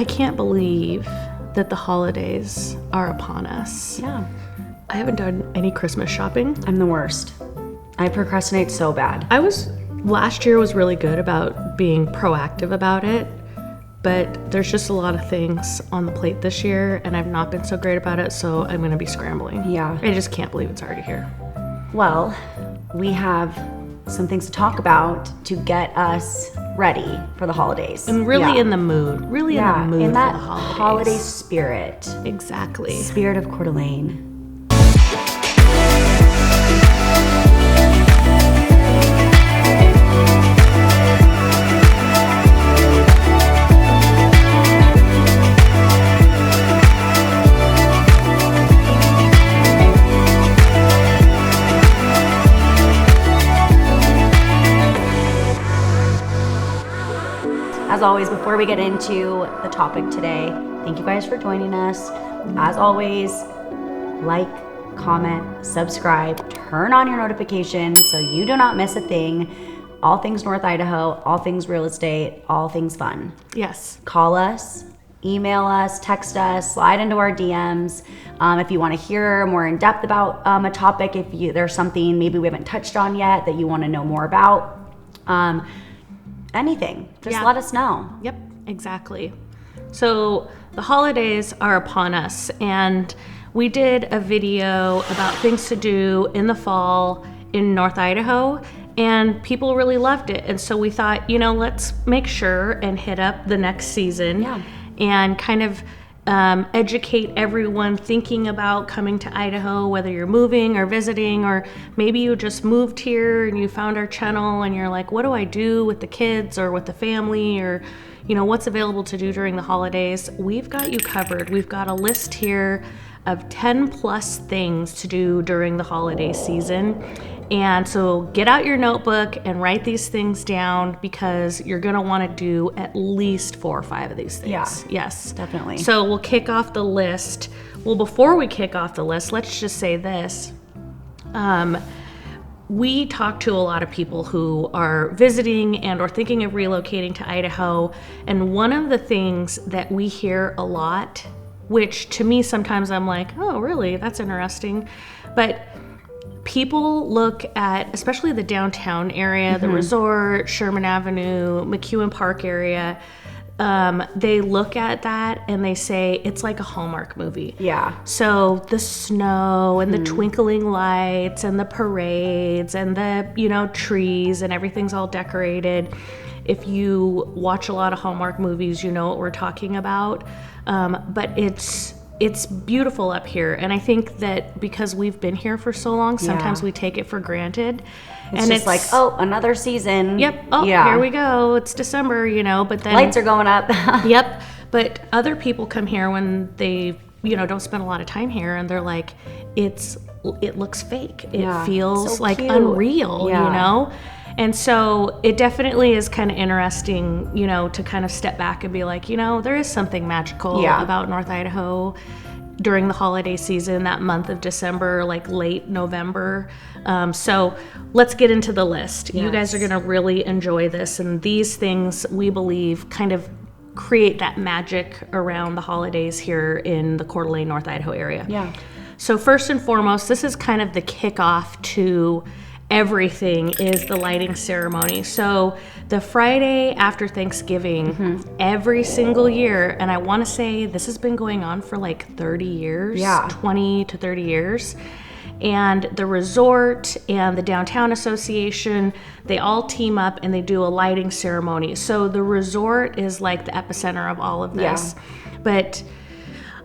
I can't believe that the holidays are upon us. Yeah. I haven't done any Christmas shopping. I'm the worst. I procrastinate so bad. Last year was really good about being proactive about it, but there's just a lot of things on the plate this year, and I've not been so great about it, so I'm going to be scrambling. Yeah. I just can't believe it's already here. Well, we have some things to talk about to get us ready for the holidays. And really in the mood. Really in the mood in that for the holidays. holiday spirit. Exactly. Spirit of Coeurdalene. As always, before we get into the topic today, thank you guys for joining us. As always, like, comment, subscribe, turn on your notifications so you do not miss a thing. All things North Idaho, all things real estate, all things fun. Yes. Call us, email us, text us, slide into our DMs. If you want to hear more in depth about a topic, if there's something maybe we haven't touched on yet that you want to know more about, anything, just let us know. Yep, exactly. So the holidays are upon us, and we did a video about things to do in the fall in North Idaho, and people really loved it. And so we thought, let's make sure and hit up the next season and kind of educate everyone thinking about coming to Idaho, whether you're moving or visiting, or maybe you just moved here and you found our channel and you're like, what do I do with the kids or with the family, or what's available to do during the holidays? We've got you covered. We've got a list here of 10 plus things to do during the holiday season. And so get out your notebook and write these things down, because you're going to want to do at least 4 or 5 of these things. Yeah, yes, definitely. So we'll kick off the list. Well, before we kick off the list, let's just say this. We talk to a lot of people who are visiting and or thinking of relocating to Idaho. And one of the things that we hear a lot, which to me sometimes I'm like, oh, really? That's interesting. But people look at, especially the downtown area, the resort, Sherman Avenue, McEwen Park area, they look at that and they say it's like a Hallmark movie. Yeah. So the snow and the twinkling lights and the parades and the, trees and everything's all decorated. If you watch a lot of Hallmark movies, you know what we're talking about. But it's beautiful up here, and I think that because we've been here for so long, sometimes we take it for granted. It's just like, oh, another season. Yep. Oh, here we go. It's December, but then lights are going up. Yep. But other people come here when they, don't spend a lot of time here, and they're like, it looks fake. It feels so like cute. Unreal, And so it definitely is kind of interesting, to kind of step back and be like, there is something magical about North Idaho during the holiday season, that month of December, like late November. So let's get into the list. Yes. You guys are going to really enjoy this. And these things, we believe, kind of create that magic around the holidays here in the Coeurdalene, North Idaho area. Yeah. So first and foremost, this is kind of the kickoff to everything, is the lighting ceremony. So the Friday after Thanksgiving, every single year, and I want to say this has been going on for like 30 years, 20 to 30 years. And the resort and the downtown association, they all team up and they do a lighting ceremony. So the resort is like the epicenter of all of this. But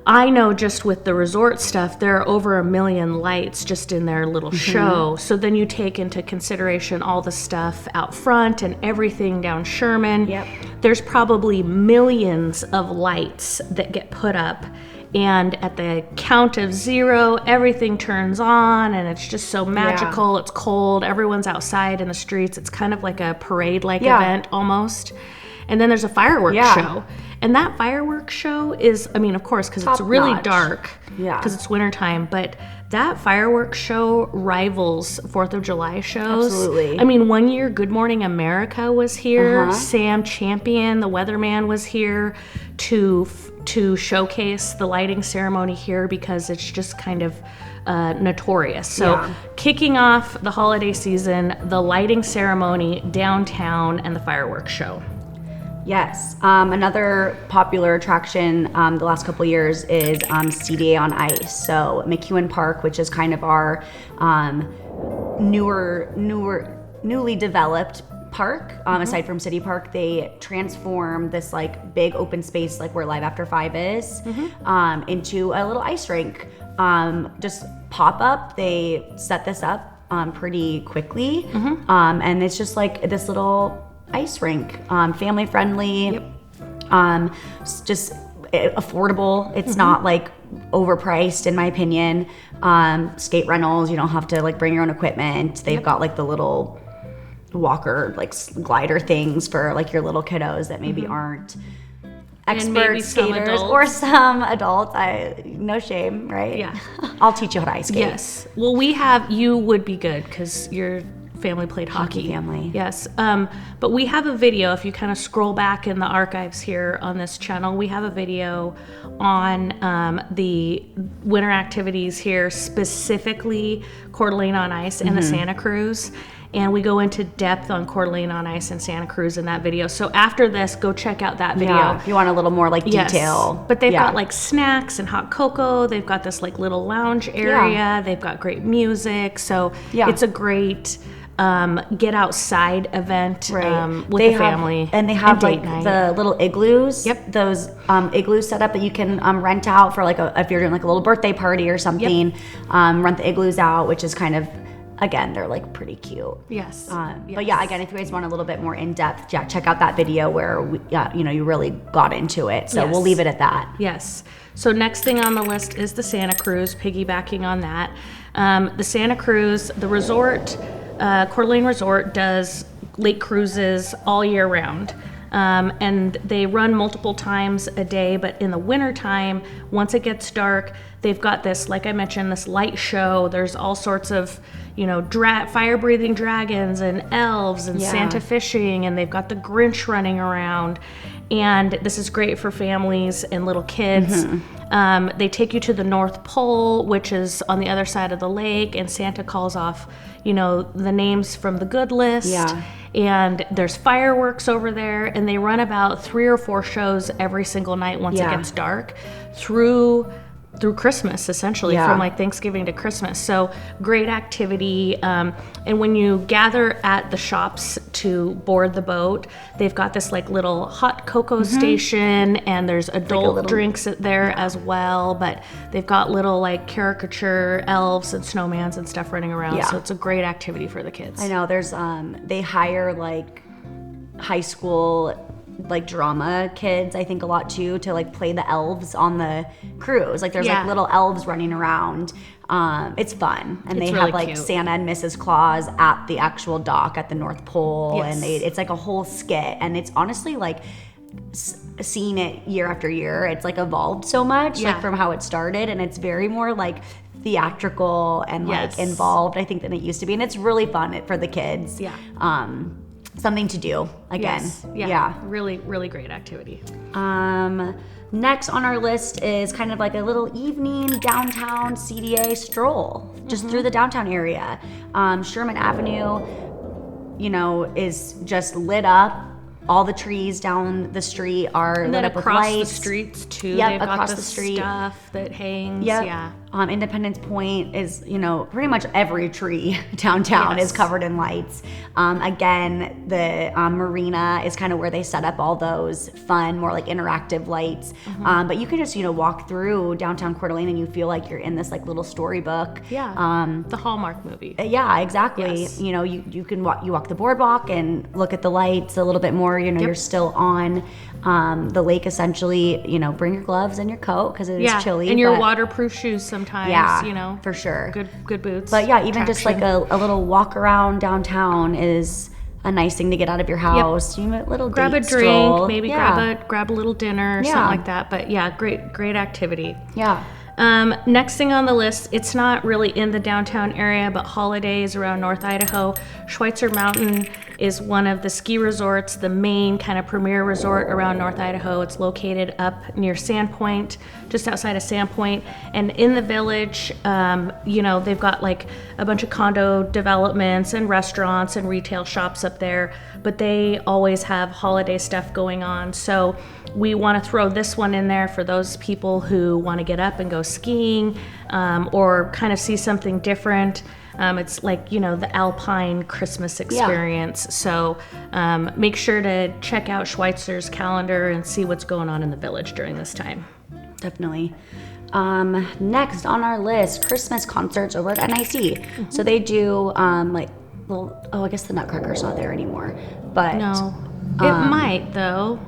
I know just with the resort stuff, there are over 1 million lights just in their little show. So then you take into consideration all the stuff out front and everything down Sherman. Yep. There's probably millions of lights that get put up. And at the count of 0, everything turns on, and it's just so magical. Yeah. It's cold. Everyone's outside in the streets. It's kind of like a parade-like event almost. And then there's a fireworks show. And that fireworks show is, of course, because it's really dark, because it's wintertime, but that fireworks show rivals 4th of July shows. Absolutely. I mean, one year Good Morning America was here. Sam Champion, the weatherman, was here to showcase the lighting ceremony here because it's just kind of notorious. So kicking off the holiday season, the lighting ceremony downtown and the fireworks show. Yes. Another popular attraction the last couple years is CDA on Ice. So McEwen Park, which is kind of our newly developed park, aside from City Park, they transform this like big open space like where Live After 5 is into a little ice rink. Just pop up. They set this up pretty quickly, and it's just like this little ice rink, family friendly, just affordable. It's not like overpriced in my opinion. Skate rentals, you don't have to like bring your own equipment. They've got like the little walker like glider things for like your little kiddos that maybe aren't expert skaters or some adults. No shame, right? Yeah. I'll teach you how to ice skate. Yes. Well, you would be good because your family played hockey. Family. Yes. But we have a video, if you kind of scroll back in the archives here on this channel, we have a video on the winter activities here, specifically Coeurdalene on Ice and the Santa Cruz. And we go into depth on Coeurdalene on Ice and Santa Cruz in that video. So after this, go check out that video. Yeah, if you want a little more like detail. Yes. But they've got like snacks and hot cocoa. They've got this like little lounge area. They've got great music. So it's a great get outside event with the family. And they have like the little igloos. Yep. Those igloos set up that you can rent out for like if you're doing like a little birthday party or something. Rent the igloos out, which is kind of, again, they're like pretty cute. Yes. But yeah, again, if you guys want a little bit more in depth, check out that video where you really got into it. So we'll leave it at that. Yes. So next thing on the list is the Santa Cruz, piggybacking on that. The Santa Cruz, the resort, Coeurdalene Resort does lake cruises all year round. And they run multiple times a day, but in the wintertime, once it gets dark, they've got this, like I mentioned, this light show. There's all sorts of, fire-breathing dragons and elves and Santa fishing, and they've got the Grinch running around. And this is great for families and little kids. They take you to the North Pole, which is on the other side of the lake, and Santa calls off, the names from the good list. Yeah. And there's fireworks over there, and they run about 3 or 4 shows every single night once it gets dark through Christmas, essentially, from like Thanksgiving to Christmas. So great activity. And when you gather at the shops to board the boat, they've got this like little hot cocoa station, and there's adult like drinks there as well. But they've got little like caricature elves and snowmans and stuff running around. So it's a great activity for the kids. I know there's they hire like high school like drama kids, I think, a lot too, to like play the elves on the cruise. Like there's like little elves running around. It's fun, and they have like cute Santa and Mrs. Claus at the actual dock at the North Pole, and it's like a whole skit, and it's honestly like seeing it year after year, it's like evolved so much like from how it started, and it's very more like theatrical and like involved, I think, than it used to be, and it's really fun for the kids. Something to do again. Really, really great activity. Next on our list is kind of like a little evening downtown CDA stroll, just through the downtown area. Sherman Avenue, is just lit up. All the trees down the street are lit up with lights. Across the streets too. Yep, they've across got the street. Stuff that hangs. Yep. Yeah. Independence Point is, pretty much every tree downtown is covered in lights. Again, the marina is kind of where they set up all those fun, more like interactive lights. But you can just, walk through downtown Coeurdalene and you feel like you're in this like little storybook. Yeah. The Hallmark movie. Yeah, exactly. Yes. You can walk the boardwalk and look at the lights a little bit more. You're still on the lake essentially. Bring your gloves and your coat because it is chilly. And your waterproof shoes sometimes. For sure. Good boots. But yeah, even just like a little walk around downtown is a nice thing to get out of your house. Little grab a drink, stroll. maybe grab a little dinner or something like that. But yeah, great activity. Yeah. Next thing on the list, it's not really in the downtown area, but holidays around North Idaho. Schweitzer Mountain is one of the ski resorts, the main kind of premier resort around North Idaho. It's located up near Sandpoint, just outside of Sandpoint. And in the village, they've got like a bunch of condo developments and restaurants and retail shops up there, but they always have holiday stuff going on. So we want to throw this one in there for those people who want to get up and go skiing, or kind of see something different. It's like, the Alpine Christmas experience. Yeah. So make sure to check out Schweitzer's calendar and see what's going on in the village during this time. Definitely. Next on our list, Christmas concerts over at NIC. Mm-hmm. So they do I guess the Nutcracker's not there anymore. But no, it might though.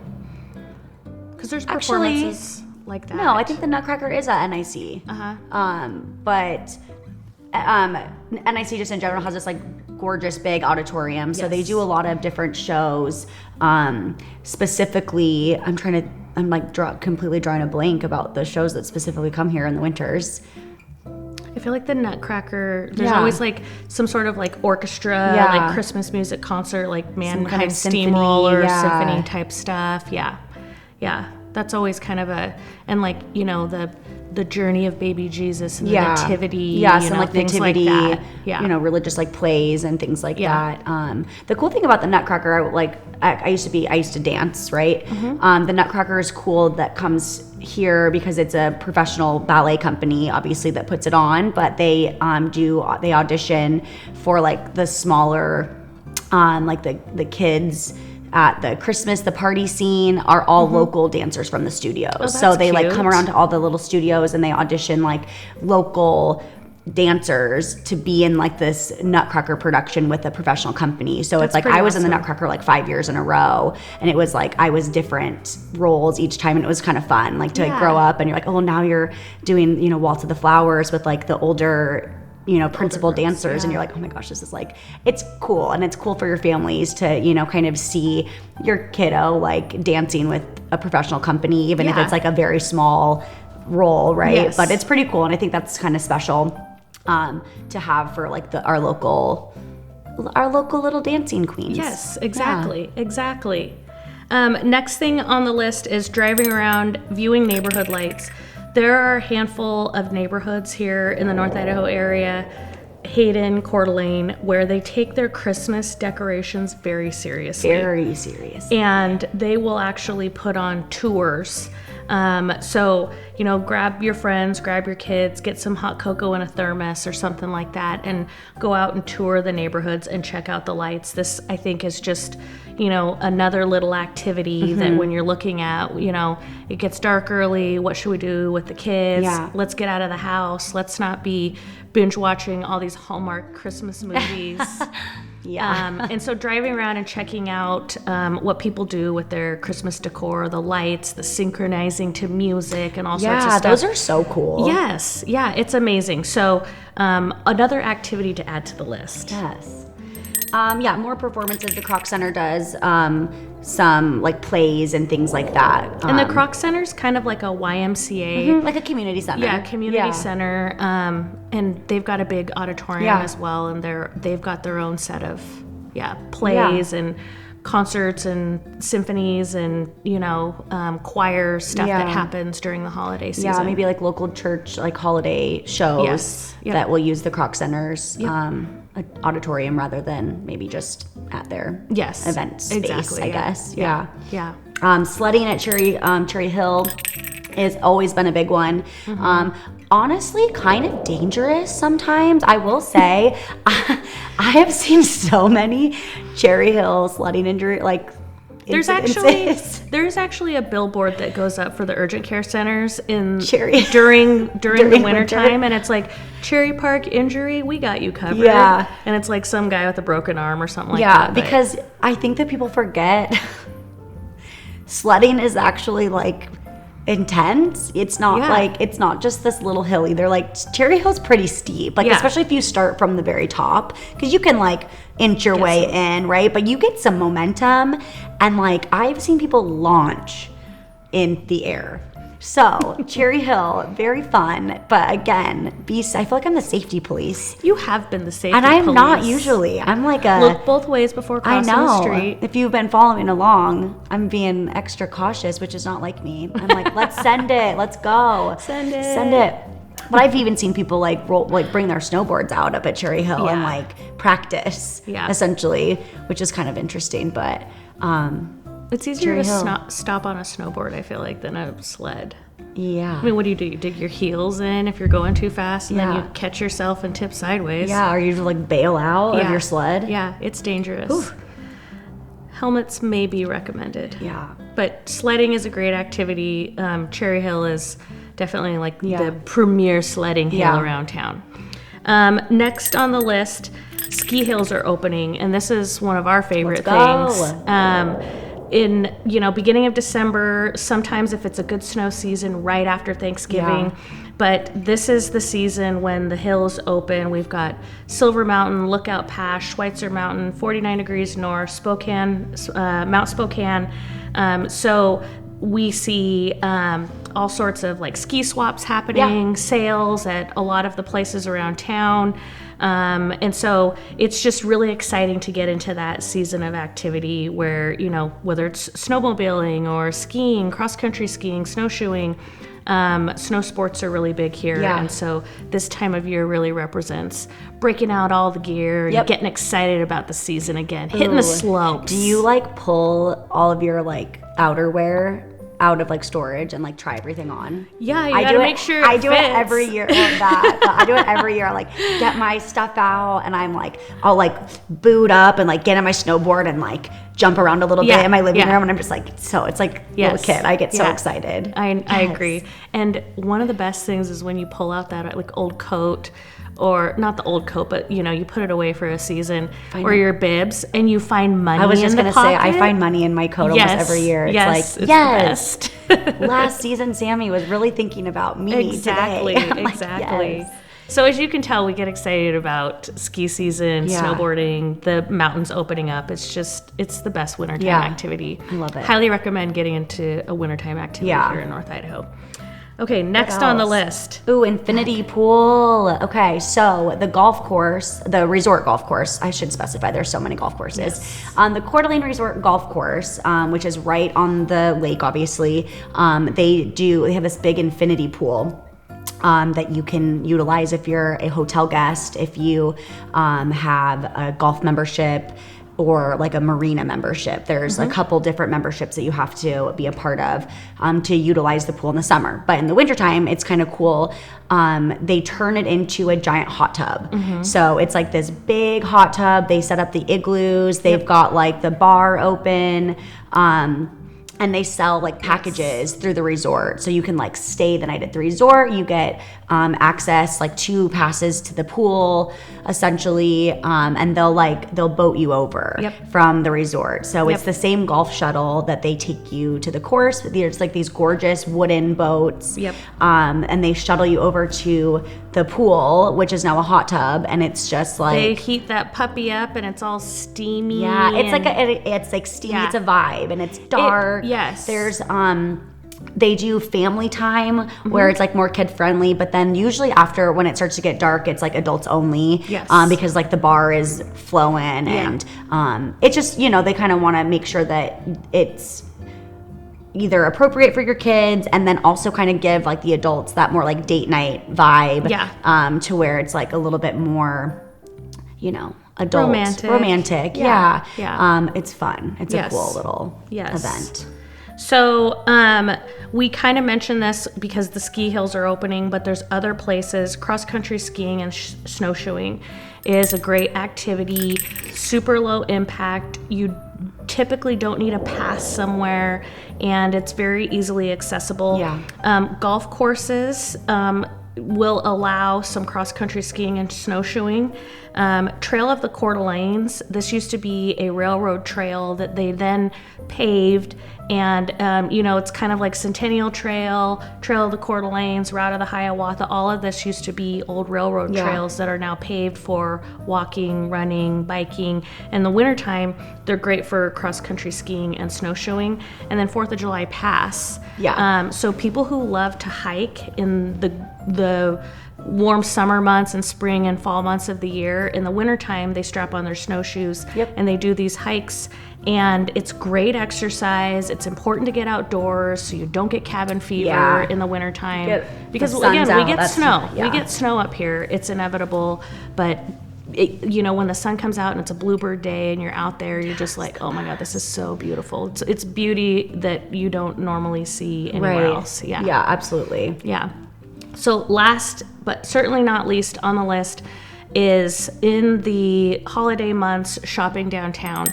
Because there's performances like that. No, I think the Nutcracker is at NIC. But NIC just in general has this like gorgeous big auditorium. So they do a lot of different shows. Specifically, I'm completely drawing a blank about the shows that specifically come here in the winters. I feel like the Nutcracker, there's always like some sort of like orchestra, like Christmas music concert, like Mankind Steamroller, symphony type stuff. Yeah, that's always kind of the journey of baby Jesus and the nativity, and like things nativity, like that. Religious like plays and things like that. The cool thing about the Nutcracker, I used to dance, right? Mm-hmm. The Nutcracker is cool that comes here because it's a professional ballet company, obviously, that puts it on, but they audition for like the smaller, like the kids. At the Christmas, the party scene are all local dancers from the studios. So they like come around to all the little studios and they audition like local dancers to be in like this Nutcracker production with a professional company. So it's like I was in the Nutcracker like 5 years in a row, and it was like I was different roles each time, and it was kind of fun like to grow up and you're like, oh, now you're doing Waltz of the Flowers with like the older principal dancers, and you're like, oh my gosh, this is like, it's cool. And it's cool for your families to, kind of see your kiddo like dancing with a professional company, even if it's like a very small role, right? Yes. But it's pretty cool. And I think that's kind of special to have for like our local little dancing queens. Yes, exactly. Next thing on the list is driving around, viewing neighborhood lights. There are a handful of neighborhoods here in the North Idaho area, Hayden, Coeurdalene, where they take their Christmas decorations very seriously. Very serious. And they will actually put on tours. So, grab your friends, grab your kids, get some hot cocoa in a thermos or something like that, and go out and tour the neighborhoods and check out the lights. This, I think, is just, another little activity that when you're looking at, it gets dark early. What should we do with the kids? Yeah. Let's get out of the house. Let's not be binge watching all these Hallmark Christmas movies. And so driving around and checking out what people do with their Christmas decor, the lights, the synchronizing to music, and all sorts of stuff. Yeah, those are so cool. Yes. Yeah, it's amazing. So another activity to add to the list. Yes. More performances. The Kroc Center does some like plays and things like that. And the Kroc Center's kind of like a YMCA. Like a community center. Yeah, community center. And they've got a big auditorium as well, and they've got their own set of plays and concerts and symphonies and choir stuff that happens during the holiday season. Yeah, maybe like local church like holiday shows that will use the Kroc Center's auditorium rather than maybe just at their event space, I guess. Yeah. Sledding at Cherry Hill has always been a big one. Honestly, kind of dangerous sometimes. I will say, I have seen so many Cherry Hill sledding injury There's actually a billboard that goes up for the urgent care centers in during the winter time, and it's like, Cherry Park injury, we got you covered. Yeah. And it's like some guy with a broken arm or something like that. Yeah, because I think that people forget sledding is actually like intense. It's not it's not just this little hill either. Like Cherry Hill's pretty steep, especially if you start from the very top, because you can like inch your way in, right? But you get some momentum, and like I've seen people launch in the air. So, Cherry Hill, very fun. But again, I feel like I'm the safety police. You have been the safety police. And I'm police. not usually. I'm like look both ways before crossing the street. If you've been following along, I'm being extra cautious, which is not like me. I'm like, let's send it. Let's go. Send it. Send it. But I've even seen people bring their snowboards out up at Cherry Hill and practice, essentially, which is kind of interesting. But it's easier to stop on a snowboard, I feel like, than a sled. Yeah. I mean, what do? You dig your heels in if you're going too fast, and then you catch yourself and tip sideways. Yeah, or you just bail out of your sled. Yeah, it's dangerous. Oof. Helmets may be recommended. Yeah. But sledding is a great activity. Cherry Hill is definitely the premier sledding hill around town. Next on the list, ski hills are opening, and this is one of our favorite things. In beginning of December, sometimes if it's a good snow season, right after Thanksgiving. But this is the season when the hills open. We've got Silver Mountain, Lookout Pass, Schweitzer Mountain, 49 degrees north, Spokane, Mount Spokane. So we see all sorts of ski swaps happening, sales at a lot of the places around town. And so it's just really exciting to get into that season of activity where, whether it's snowmobiling or skiing, cross-country skiing, snowshoeing, snow sports are really big here. And so this time of year really represents breaking out all the gear and getting excited about the season again, hitting the slopes. Do you pull all of your outerwear out of storage and try everything on? Yeah, you gotta make sure I do it every year. I do it every year. Get my stuff out, and I'll boot up and get on my snowboard and jump around a little bit in my living room, and I'm just it's like little kid. I get so excited. I agree. And one of the best things is when you pull out that old coat, or not the old coat, but you put it away for a season, or your bibs, and you find money. I was just gonna say, I find money in my coat almost every year. It's it's the best. Last season, Sammy was really thinking about me. Exactly. Yes. So as you can tell, we get excited about ski season, snowboarding, the mountains opening up. It's the best wintertime activity. I love it. Highly recommend getting into a wintertime activity here in North Idaho. Okay, next on the list. Ooh, infinity pool. Okay, so the resort golf course, I should specify, there's so many golf courses. Yes. The Coeurdalene Resort Golf Course, which is right on the lake, obviously, they have this big infinity pool that you can utilize if you're a hotel guest, if you have a golf membership, or a marina membership. There's a couple different memberships that you have to be a part of to utilize the pool in the summer. But in the wintertime, it's kind of cool. They turn it into a giant hot tub. So it's this big hot tub. They set up the igloos. They've got the bar open. And they sell packages through the resort, so you can stay the night at the resort. You get access 2 passes to the pool, essentially, and they'll boat you over from the resort. So it's the same golf shuttle that they take you to the course. There's these gorgeous wooden boats, and they shuttle you over to the pool, which is now a hot tub, and it's just they heat that puppy up, and it's all steamy. Yeah, it's steamy. It's a vibe, and it's dark. Yes. There's they do family time where it's more kid friendly, but then usually after, when it starts to get dark, it's adults only. Yes. Because the bar is flowing, and it's just they kind of want to make sure that it's either appropriate for your kids, and then also kind of give the adults that more date night vibe. To where it's a little bit more, adult romantic. Yeah. It's fun. It's a cool little event. So we kind of mentioned this because the ski hills are opening, but there's other places. Cross-country skiing and snowshoeing is a great activity, super low impact. You typically don't need a pass somewhere, and it's very easily accessible. Golf courses will allow some cross-country skiing and snowshoeing. Trail of the Coeurdalenes, this used to be a railroad trail that they then paved And, it's kind of like Centennial Trail, Trail of the Coeur d'Alenes, Route of the Hiawatha. All of this used to be old railroad trails that are now paved for walking, running, biking. In the wintertime, they're great for cross-country skiing and snowshoeing. And then 4th of July Pass. Yeah. So people who love to hike in the warm summer months and spring and fall months of the year, in the wintertime, they strap on their snowshoes and they do these hikes. And it's great exercise. It's important to get outdoors so you don't get cabin fever in the wintertime. Because again, we get snow. We get snow up here. It's inevitable. But when the sun comes out and it's a bluebird day and you're out there, you're just like, oh my God, this is so beautiful. It's beauty that you don't normally see anywhere else. Yeah. Yeah, absolutely. Yeah. So last, but certainly not least on the list, is in the holiday months, shopping downtown.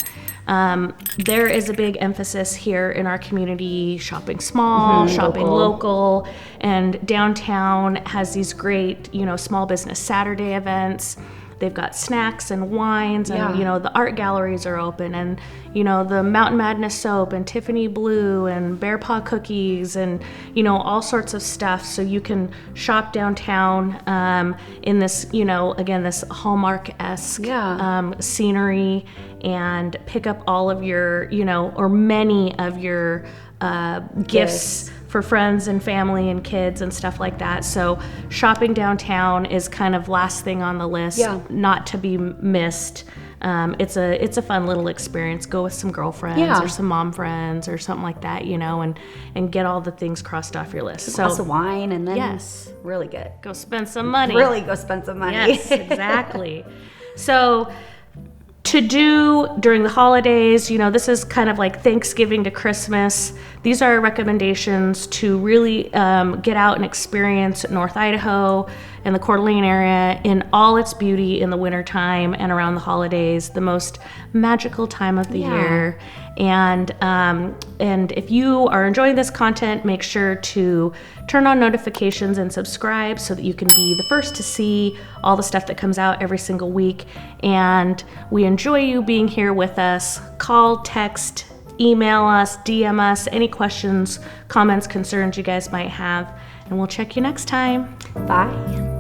There is a big emphasis here in our community, shopping small, shopping local, and downtown has these great, small business Saturday events. They've got snacks and wines and, the art galleries are open and, the Mountain Madness soap and Tiffany Blue and Bear Paw cookies and, all sorts of stuff. So you can shop downtown in this, again, this Hallmark-esque scenery and pick up all of your, or many of your gifts for friends and family and kids and stuff like that. So shopping downtown is kind of last thing on the list, not to be missed. It's a fun little experience. Go with some girlfriends or some mom friends or something like that, and get all the things crossed off your list. A glass of wine and then really good. Go spend some money. Really go spend some money. Yes, exactly. So to do during the holidays, this is kind of like Thanksgiving to Christmas. These are recommendations to really get out and experience North Idaho and the Coeur d'Alene area in all its beauty in the wintertime and around the holidays, the most magical time of the year. And if you are enjoying this content, make sure to turn on notifications and subscribe so that you can be the first to see all the stuff that comes out every single week. And we enjoy you being here with us. Call, text, email us, DM us, any questions, comments, concerns you guys might have. And we'll check you next time. Bye.